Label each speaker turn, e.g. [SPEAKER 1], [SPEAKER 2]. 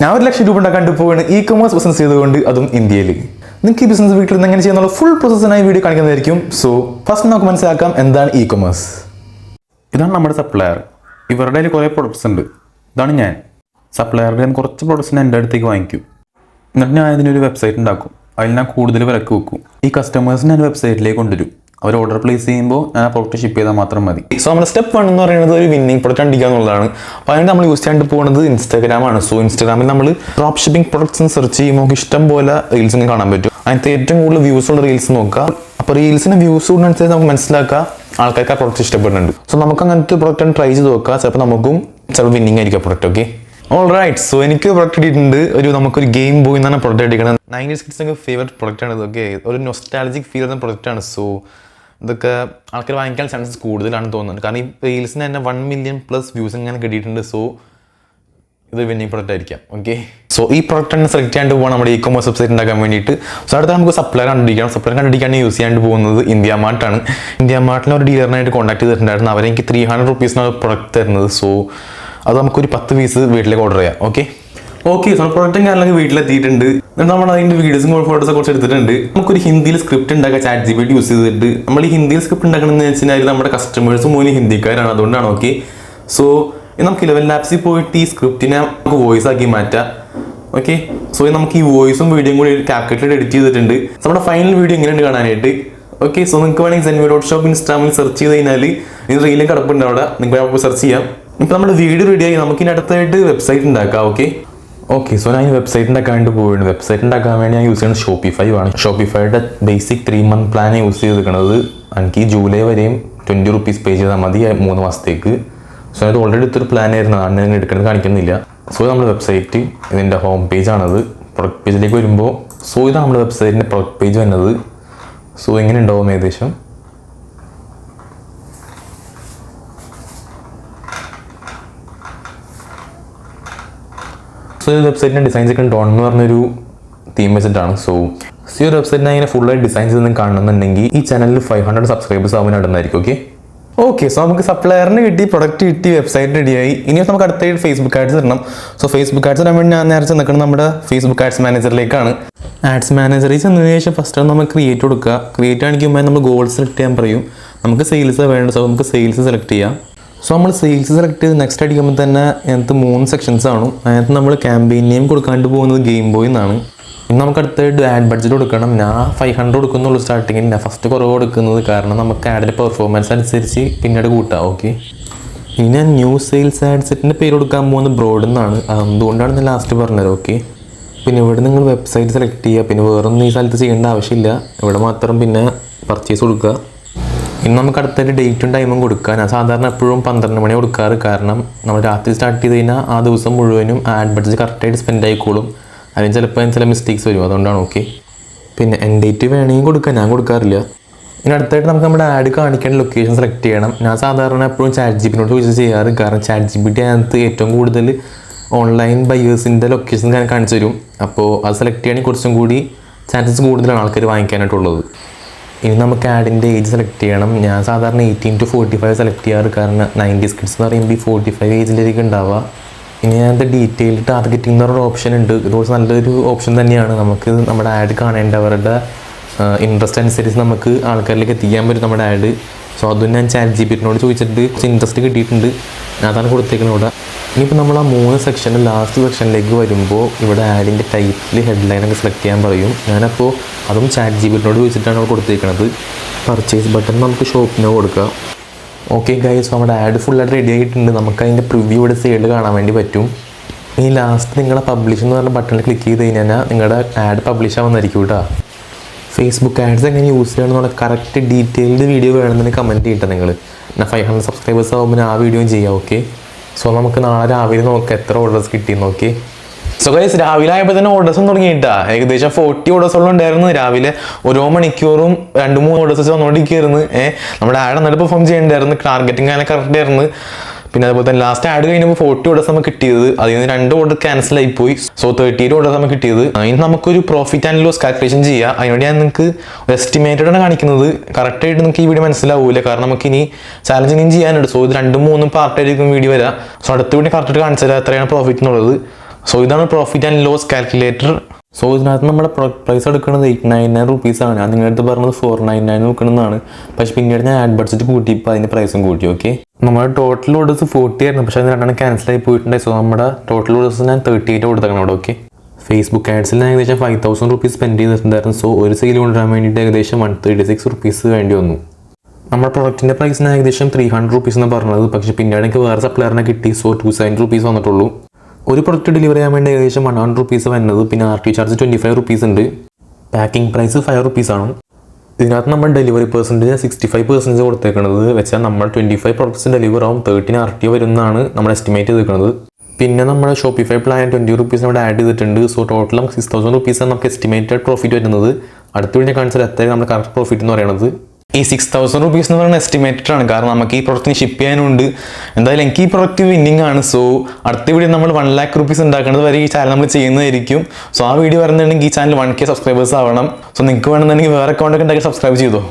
[SPEAKER 1] ഞാൻ 1,00,000 രൂപ ഉണ്ടാക്കാൻ പോവുകയാണ് ഇ-കൊമേഴ്സ് ബിസിനസ് ചെയ്തുകൊണ്ട്, അതും ഇന്ത്യയിൽ. നിങ്ങൾക്ക് ഈ ബിസിനസ് വീട്ടിൽ നിന്ന് എങ്ങനെ ചെയ്യാനുള്ള ഫുൾ പ്രോസസ്സിനായി വീഡിയോ കാണിക്കുന്നതായിരിക്കും. സോ ഫസ്റ്റ് നമുക്ക് മനസ്സിലാക്കാം എന്താണ് ഇ-കൊമേഴ്സ്. ഇതാണ് നമ്മുടെ സപ്ലയർ. ഇവരുടെ കയ്യിൽ കുറേ പ്രൊഡക്ട്സ് ഉണ്ട്. ഇതാണ് ഞാൻ. സപ്ലയറുടെ കുറച്ച് പ്രൊഡക്ട്സിന് എൻ്റെ അടുത്തേക്ക് വാങ്ങിക്കും. എന്നിട്ട് ഞാൻ ഇതിനൊരു വെബ്സൈറ്റ് ഉണ്ടാക്കും. അതിൽ ഞാൻ കൂടുതൽ വിലക്ക് വെക്കും. ഈ കസ്റ്റമേഴ്സിനെ ഞാൻ വെബ്സൈറ്റിലേക്ക് കൊണ്ടുവരും. അവർ ഓർഡർ പ്ലേസ് ചെയ്യുമ്പോൾ ഞാൻ ആ പ്രൊഡക്റ്റ് ഷിപ്പ് ചെയ്താൽ മാത്രം മതി. സോ നമ്മുടെ സ്റ്റെപ്പ് 1 എന്ന് പറയുന്നത് ഒരു വിന്നിംഗ് പ്രൊഡക്റ്റ് കണ്ടിക്കുക എന്നുള്ളതാണ്. അപ്പോൾ അതിന് നമ്മൾ യൂസ് ചെയ്യാണ്ട് പോകുന്നത് ഇൻസ്റ്റാഗ്രാമാണ്. സോ ഇൻസ്റ്റാഗ്രാമിൽ നമ്മൾ ഡ്രോപ്പ് ഷിപ്പിംഗ് പ്രൊഡക്ട്സ് സെർച്ച് ചെയ്യുമ്പോൾ നമുക്ക് ഇഷ്ടം പോലെ റീൽസ് കാണാൻ പറ്റും. അതിനകത്ത് ഏറ്റവും കൂടുതൽ വ്യൂസ് ഉള്ള റീൽസ് നോക്കുക. അപ്പോൾ റീൽസിന് വ്യൂസ് കൂടുന്നതനുസരിച്ച് നമുക്ക് മനസ്സിലാക്കുക ആൾക്കാർക്ക് ആ പ്രൊഡക്റ്റ് ഇഷ്ടപ്പെടുന്നുണ്ട്. സോ നമുക്ക് അങ്ങനത്തെ പ്രൊഡക്റ്റ് ട്രൈ ചെയ്ത് നോക്കുക. ചിലപ്പോൾ നമുക്കും ചിലപ്പോൾ വിന്നിംഗ് ആയിരിക്കും പ്രൊഡക്റ്റ്. Okay, alright. സോ എനിക്ക് പ്രൊഡക്റ്റ് കിട്ടിയിട്ടുണ്ട്. നമുക്കൊരു ഗെയിം ബോയ് എന്നാണ് പ്രൊഡക്റ്റ് എടുക്കുന്നത്. 90s കിഡ്സിൻ്റെ ഫേവറേറ്റ് പ്രൊഡക്റ്റ് ആണ് ഇതൊക്കെ. ഒരു നൊസ്റ്റാലജിക് ഫീൽ ചെയ്യുന്ന പ്രൊഡക്റ്റാണ്. സോ ഇതൊക്കെ ആൾക്കാർ വാങ്ങിക്കാൻ ചാൻസസ് കൂടുതലാണെന്ന് തോന്നുന്നുണ്ട്. കാരണം ഈ റീൽസിന് തന്നെ 1 million+ വ്യൂസ് ഇങ്ങനെ കിട്ടിയിട്ടുണ്ട്. സോ ഇത് വിന്നിംഗ് പ്രൊഡക്റ്റ് ആയിരിക്കാം. ഓക്കെ, സോ ഈ പ്രൊഡക്റ്റ് തന്നെ സെലക്ട് ചെയ്യാണ്ട് പോകാൻ നമ്മുടെ ഇ-കൊമേഴ്സ് വെബ്സൈറ്റ് ഉണ്ടാക്കാൻ വേണ്ടിയിട്ട്. സോ അടുത്ത നമുക്ക് സപ്ലയർ കണ്ടുപിടിക്കണം. സപ്ലയർ കണ്ടുപിടിക്കാൻ യൂസ് ചെയ്യാണ്ട് പോകുന്നത് ഇന്ത്യ മാർട്ടാണ്. ഇന്ത്യ മാർട്ടിൽ ഒരു ഡീലറിനായിട്ട് കോൺടാക്ട് ചെയ്തിട്ടുണ്ടായിരുന്നു. അവരെനിക്ക് 300 rupees പ്രൊഡക്റ്റ് തരുന്നത്. സോ അത് നമുക്കൊരു 10 പീസ് വീട്ടിലേക്ക് ഓർഡർ ചെയ്യാം. ഓക്കെ, സോ പ്രൊഡക്റ്റും കാര്യങ്ങളൊക്കെ വീട്ടിലെത്തിയിട്ടുണ്ട്. എന്നിട്ട് നമ്മൾ അതിൻ്റെ വീഡിയോസും ഫോട്ടോസൊക്കെ കുറച്ച് എടുത്തിട്ടുണ്ട്. നമുക്കൊരു ഹിന്ദിയിൽ സ്ക്രിപ്റ്റ് ഉണ്ടാക്കുക ChatGPT യൂസ് ചെയ്തിട്ട്. നമ്മൾ ഈ ഹിന്ദിയിൽ സ്ക്രിപ്റ്റ് ഉണ്ടാക്കണമെന്ന് വെച്ച് കഴിഞ്ഞാൽ നമ്മുടെ കസ്റ്റമേഴ്സ് മൂലം ഹിന്ദിക്കാരാണ്, അതുകൊണ്ടാണ്. ഓക്കെ, സോ നമുക്ക് 11 Labsൽ പോയിട്ട് ഈ സ്ക്രിപ്റ്റിനെ നമുക്ക് വോയിസ് ആക്കി മാറ്റാം. ഓക്കെ, സോ നമുക്ക് ഈ വോയിസും വീഡിയോയും കൂടി CapCutൽ എഡിറ്റ് ചെയ്തിട്ടുണ്ട്. നമ്മുടെ ഫൈനൽ വീഡിയോ എങ്ങനെയുണ്ട് കാണാനായിട്ട്. ഓക്കെ, സോ നിങ്ങൾക്ക് വേണമെങ്കിൽ zenvi.shop ഇൻസ്റ്റാഗ്രാമിൽ സെർച്ച് ചെയ്ത് കഴിഞ്ഞാൽ ഇത് റീലും കിടപ്പുണ്ട് അവിടെ. നിങ്ങൾക്ക് സെർച്ച് ചെയ്യാം. ഇപ്പോൾ നമ്മുടെ വീഡിയോ റെഡിയായി. നമുക്കിനി അടുത്തായിട്ട് വെബ്സൈറ്റ് ഉണ്ടാക്കാം. ഓക്കെ, സോ ഞാൻ ഈ വെബ്സൈറ്റ് ഉണ്ടാക്കാൻ വേണ്ടി പോവുകയാണ്. വെബ്സൈറ്റ് ഉണ്ടാക്കാൻ വേണ്ടി ഞാൻ യൂസ് ചെയ്യുന്നത് Shopify ആണ്. ഷോപ്പിഫൈയുടെ ബേസിക് 3 month പ്ലാൻ യൂസ് ചെയ്തിരിക്കുന്നത്. എനിക്ക് ജൂലൈ വരെയും 20 rupees പേ ചെയ്താൽ മതി 3 മാസത്തേക്ക്. സോ അത് ഓൾറെഡി എടുത്തൊരു പ്ലാൻ ആയിരുന്നു. ഞാൻ എടുക്കുന്നത് കാണിക്കുന്നില്ല. സോ നമ്മുടെ വെബ്സൈറ്റ് ഇതിൻ്റെ ഹോം പേജ് ആണത്. പ്രൊഡക്റ്റ് പേജിലേക്ക് വരുമ്പോൾ സോ ഇതാണ് നമ്മുടെ വെബ്സൈറ്റിൻ്റെ പ്രൊഡക്റ്റ് പേജ് വരുന്നത്. സോ എങ്ങനെ ഉണ്ടാവും ഏകദേശം. സോ ഈ വെബ്സൈറ്റിൻ്റെ ഡിസൈൻസ് ഒക്കെ ഡോൺ എന്ന് പറഞ്ഞൊരു തീം വെച്ചിട്ടാണ്. സോ ഈ ഒരു വെബ്സൈറ്റിനെ അങ്ങനെ ഫുള്ളായി ഡിസൈൻസ് ചെയ്ത് കാണുന്നുണ്ടെങ്കിൽ ഈ ചാനലിൽ 500 സബ്സ്ക്രൈബേഴ്സ് ആവുന്ന ഇടുന്നതായിരിക്കും. ഓക്കെ, സോ നമുക്ക് സപ്ലയറിന് കിട്ടി, പ്രൊഡക്റ്റ് കിട്ടി, വെബ്സൈറ്റ് റെഡിയായി. ഇനി നമുക്ക് അടുത്തായിട്ട് ഫേസ്ബുക്ക് ആഡ്സ് ഇടണം. സോ ഫേസ്ബുക്ക് ആഡ്സ് ഇടാൻ വേണ്ടി ഞാൻ നേരത്തെ നിൽക്കുന്നത് നമ്മുടെ ഫേസ്ബുക്ക് ആഡ്സ് മാനേജറിലേക്കാണ്. ആഡ്സ് മാനേജറിൽ ചെന്നതിന് ശേഷം ഫസ്റ്റ് നമ്മൾ ക്രിയേറ്റ് കൊടുക്കുക. ക്രിയേറ്റ് കാണിക്കുമ്പോൾ നമ്മൾ ഗോൾ സെലക്ട് ചെയ്യാൻ പറയും. നമുക്ക് സെയിൽസ് വേണ്ട. സോ നമുക്ക് സെയിൽസ് സെലക്ട് ചെയ്യാം. സോ നമ്മൾ സെയിൽസ് സെലക്ട് ചെയ്ത് നെക്സ്റ്റ് അടിക്കുമ്പോൾ തന്നെ അതിനകത്ത് 3 സെക്ഷൻസ് ആണ്. അതിനകത്ത് നമ്മൾ ക്യാമ്പയിൻ നെയിം കൊടുക്കാണ്ട് പോകുന്നത് ഗെയിം ബോയ് എന്നാണ്. ഇനി നമുക്ക് അടുത്തായിട്ട് ആഡ് ബഡ്ജറ്റ് കൊടുക്കണം. ഞാൻ 500 കൊടുക്കുന്നുള്ളൂ സ്റ്റാർട്ടിങ്ങിൽ. ഞാൻ ഫസ്റ്റ് കുറവ് കൊടുക്കുന്നത് കാരണം നമുക്ക് ആഡിൻ്റെ പെർഫോമൻസ് അനുസരിച്ച് പിന്നീട് കൂട്ടാം. ഓക്കെ, ഇനി ഞാൻ ന്യൂ സെയിൽസ് ആഡ് സെറ്റിൻ്റെ പേര് കൊടുക്കാൻ പോകുന്നത് ബ്രോഡ് എന്നാണ്. അതുകൊണ്ടാണ് ഞാൻ ലാസ്റ്റ് പറഞ്ഞത്. ഓക്കെ, പിന്നെ ഇവിടെ നിങ്ങൾ വെബ്സൈറ്റ് സെലക്ട് ചെയ്യുക. പിന്നെ വേറൊന്നും ഈ സ്ഥലത്ത് ചെയ്യേണ്ട ആവശ്യമില്ല. ഇവിടെ മാത്രം പിന്നെ പർച്ചേസ് കൊടുക്കുക. ഇനി നമുക്ക് അടുത്തായിട്ട് ഡേറ്റും ടൈമും കൊടുക്കുക. ഞാൻ സാധാരണ എപ്പോഴും 12 മണി കൊടുക്കാറ്. കാരണം നമ്മൾ രാത്രി സ്റ്റാർട്ട് ചെയ്ത് കഴിഞ്ഞാൽ ആ ദിവസം മുഴുവനും ആഡ് ബഡ്ജറ്റ് കറക്റ്റായിട്ട് സ്പെൻഡ് ആയിക്കോളും. അതിന് ചിലപ്പോൾ ചില മിസ്റ്റേക്സ് വരും, അതുകൊണ്ടാണ്. ഓക്കെ, പിന്നെ എൻ ഡേറ്റ് വേണമെങ്കിൽ കൊടുക്കുക. ഞാൻ കൊടുക്കാറില്ല. ഇനി അടുത്തായിട്ട് നമുക്ക് നമ്മുടെ ആഡ് കാണിക്കേണ്ട ലൊക്കേഷൻ സെലക്ട് ചെയ്യണം. ഞാൻ സാധാരണ എപ്പോഴും ChatGPTനോട് ചോദിച്ച് ചെയ്യാറ്. കാരണം ChatGPT അതിനകത്ത് ഏറ്റവും കൂടുതൽ ഓൺലൈൻ ബയേഴ്സിൻ്റെ ലൊക്കേഷൻ ഞാൻ കാണിച്ചു തരും. അപ്പോൾ അത് സെലക്ട് ചെയ്യുകയാണെങ്കിൽ കുറച്ചും കൂടി ചാൻസസ് കൂടുതലാണ് ആൾക്കാർ വാങ്ങിക്കാനായിട്ടുള്ളത്. ഇനി നമുക്ക് ആഡിൻ്റെ ഏജ് സെലക്ട് ചെയ്യണം. ഞാൻ സാധാരണ 18 to 45 സെലക്ട് ചെയ്യാറ്. കാരണം 90s കിഡ്സ് എന്ന് പറയുമ്പോൾ ഈ 45 ഏജിലേക്ക് ഉണ്ടാവുക. ഇനി അതിൻ്റെ ഡീറ്റെയിൽ ടാർഗറ്റിംഗ് എന്ന് പറഞ്ഞൊരു ഓപ്ഷൻ ഉണ്ട്. ഇത് കുറച്ച് നല്ലൊരു ഓപ്ഷൻ തന്നെയാണ്. നമുക്ക് നമ്മുടെ ആഡ് കാണേണ്ടവരുടെ ഇൻട്രസ്റ്റ് അനുസരിച്ച് നമുക്ക് ആൾക്കാരിലേക്ക് എത്തിക്കാൻ പറ്റും നമ്മുടെ ആഡ്. സോ അതും ഞാൻ ChatGPTനോട് ചോദിച്ചിട്ട് ഇൻട്രസ്റ്റ് കിട്ടിയിട്ടുണ്ട്. അതാണ് കൊടുത്തേക്കുന്നത് ഇവിടെ. ഇനിയിപ്പോൾ നമ്മൾ ആ 3 സെക്ഷനിൽ ലാസ്റ്റ് സെക്ഷനിലേക്ക് വരുമ്പോൾ ഇവിടെ ആഡിൻ്റെ ടൈറ്റിൽ ഹെഡ്ലൈനൊക്കെ സെലക്ട് ചെയ്യാൻ പറയും. ഞാനപ്പോൾ അതും ChatGPTനോട് ചോദിച്ചിട്ടാണ് കൊടുത്തേക്കുന്നത്. പർച്ചേസ് ബട്ടൺ നമുക്ക് ഷോപ്പിനോ കൊടുക്കാം. ഓക്കെ ഗൈസ്, നമ്മുടെ ആഡ് ഫുള്ളായിട്ട് റെഡി ആയിട്ടുണ്ട്. നമുക്ക് അതിൻ്റെ പ്രിവ്യൂ ഇവിടെ സൈഡിൽ കാണാൻ വേണ്ടി പറ്റും. ഇനി ലാസ്റ്റ് നിങ്ങളെ പബ്ലിഷ് എന്ന് പറഞ്ഞ ബട്ടണിൽ ക്ലിക്ക് ചെയ്ത് കഴിഞ്ഞാൽ നിങ്ങളുടെ ആഡ് പബ്ലിഷ് ആവുന്നതായിരിക്കും കേട്ടോ. ഫേസ്ബുക്ക് ആഡ്സ് എങ്ങനെ യൂസ് ചെയ്യണം എന്നുള്ള കറക്റ്റ് ഡീറ്റെയിൽഡ് വീഡിയോ വേണമെന്ന് കമൻറ്റ് ചെയ്യട്ടെ നിങ്ങൾ. ഞാൻ 500 സബ്സ്ക്രൈബേഴ്സ് ആകുമ്പോൾ ആ വീഡിയോയും ചെയ്യാം. ഓക്കെ, സോ നമുക്ക് നാളെ രാവിലെ നോക്കാം എത്ര ഓർഡേഴ്സ് കിട്ടിയെന്ന്. ഓക്കെ, സോ ഗൈസ് രാവിലെ ആയപ്പോൾ തന്നെ ഓർഡേഴ്സും തുടങ്ങിയിട്ടാ. ഏകദേശം 40 ഓർഡേഴ്സോളം ഉണ്ടായിരുന്നു. രാവിലെ ഓരോ മണിക്കൂറും 2-3 ഓർഡേഴ്സ് വന്നുകൊണ്ടിരിക്കുകയായിരുന്നു. നമ്മുടെ ആഡ് നന്നായിട്ട് പെർഫോം ചെയ്യേണ്ടായിരുന്നു. ടാർഗറ്റിംഗ് അങ്ങനെ കറക്റ്റ് ആയിരുന്നു. പിന്നെ അതുപോലെ തന്നെ ലാസ്റ്റ് ആഡ് കഴിഞ്ഞപ്പോൾ 40 ഓർഡേഴ്സ് നമുക്ക് കിട്ടിയത്. അതിൽ നിന്ന് 2 ഓർഡർ ക്യാൻസൽ ആയിപ്പോയി. സോ 38 ഓർഡേഴ്സ് നമുക്ക് കിട്ടിയത്. ഇനി നമുക്കൊരു പ്രോഫിറ്റ് ആൻഡ് ലോസ് കാൽക്കുലേഷൻ ചെയ്യാം. അതിനുവേണ്ടി ഞാൻ നിങ്ങൾക്ക് എസ്റ്റിമേറ്റഡ് ആണ് കാണിക്കുന്നത്. കറക്റ്റായിട്ട് നിങ്ങൾക്ക് ഈ വീഡിയോ മനസ്സിലാവില്ല. കാരണം നമുക്ക് ഇനി ചാലഞ്ച് ഇനിയും ചെയ്യാനുണ്ട്. സോ ഇത് 2-3 പാർട്ടായിരിക്കും വീഡിയോ വരാം. സോ അടുത്ത വീഡിയോ കറക്റ്റായിട്ട് കാണിച്ചു തരാം എത്രയാണ് പ്രോഫിറ്റ് എന്നുള്ളത്. സോ ഇതാണ് profit and loss calculator. So ഇതിനകത്ത് നമ്മുടെ പ്രൈസ് എടുക്കുന്നത് 899 റുപ്പീസാണ്. ഞാൻ നിങ്ങളുടെ അടുത്ത് പറഞ്ഞത് 499 നോക്കണമെന്നാണ്. പക്ഷേ പിന്നീട് ഞാൻ ആഡ് ബഡ്ജറ്റ് കൂട്ടി, ഇപ്പോൾ അതിൻ്റെ പ്രൈസും കൂട്ടി. ഓക്കെ, നമ്മുടെ ടോട്ടൽ ഓർഡേഴ്സ് 40 ആയിരുന്നു, പക്ഷേ അത് രണ്ടെണ്ണം ക്യാൻസലായി പോയിട്ടുണ്ടായി. സോ നമ്മുടെ ടോട്ടൽ ഓർഡേഴ്സ് ഞാൻ 38 കൊടുത്തേക്കണം അവിടെ. ഓക്കെ, ഫേസ്ബുക്ക് ആഡ്സിൽ ഞാൻ ഏകദേശം 5000 റുപ്പീസ് സ്പെൻഡ് ചെയ്തിട്ടുണ്ടായിരുന്നു. സോ ഒരു സെയിൽ കൊണ്ടുവരാൻ വേണ്ടിയിട്ട് ഏകദേശം 136 റുപ്പീസ് വേണ്ടി വന്നു. നമ്മുടെ പ്രൊഡക്റ്റിൻ്റെ പ്രൈസിന് ഏകദേശം 300 റുപ്പീസ് എന്ന് പറഞ്ഞത്, പക്ഷേ പിന്നീട് എനിക്ക് വേറെ സപ്ലയറിനെ കിട്ടി. സോ 270 റുപ്പീസ് വന്നിട്ടുള്ളൂ. ഒരു പ്രൊഡക്റ്റ് ഡെലിവറി ചെയ്യാൻ വേണ്ടി ഏകദേശം 100 റുപ്പീസ് വരുന്നത്. പിന്നെ RT ചാർജ് 25 റുപ്പീസ് ഉണ്ട്. പാക്കിംഗ് പ്രൈസ് 5 റുപ്പീസാണ്. ഇതിനകത്ത് നമ്മൾ ഡെലിവറി പെർസെൻറ്റേജ് 65% കൊടുത്തേക്കുന്നത് വെച്ചാൽ നമ്മൾ 25 പ്രൊഡക്ട്സ് ഡെലിവർ ആവും, 13 RT വരുന്നതാണ് നമ്മൾ എസ്റ്റിമേറ്റ് ചെയ്തിരിക്കുന്നത്. പിന്നെ നമ്മുടെ ഷോപ്പിഫൈ പ്ലാൻ 20 റുപ്പീസ് നമ്മുടെ ആഡ് ചെയ്തിട്ടുണ്ട്. സോ ടോട്ടൽ നമുക്ക് 6000 റുപ്പീസാണ് നമുക്ക് എസ്റ്റിമേറ്റഡ് പ്രോഫിറ്റ് വരുന്നത്. അടുത്ത വീഡിയോ കാണിച്ചാൽ എത്രയാണ് നമ്മുടെ കറക്റ്റ് പ്രോഫിറ്റ് എന്ന് പറയുന്നത്. ഈ 6000 റുപ്പീസ് എന്ന് പറയുന്നത് എസ്റ്റിമേറ്റഡ് ആണ്, കാരണം നമുക്ക് ഈ പ്രൊഡക്റ്റിന് ഷിപ്പ് ചെയ്യാനുണ്ട്. എന്തായാലും എനിക്ക് ഈ പ്രൊഡക്റ്റ് വിന്നിംഗ് ആണ്. സോ അടുത്ത വീഡിയോ നമ്മൾ 1 lakh റുപ്പീസ് ഉണ്ടാക്കുന്നത് വരെ ഈ ചാനൽ നമ്മൾ ചെയ്യുന്നതായിരിക്കും. സോ ആ വീഡിയോ വരുന്നുണ്ടെങ്കിൽ ഈ ചാനൽ 1K സബ്സ്ക്രൈബേഴ്സ് ആവണം. സോ നിങ്ങൾക്ക് വേണമെന്നുണ്ടെങ്കിൽ വേറെ അക്കൗണ്ടൊക്കെ ഉണ്ടാക്കി സബ്സ്ക്രൈബ് ചെയ്തോ.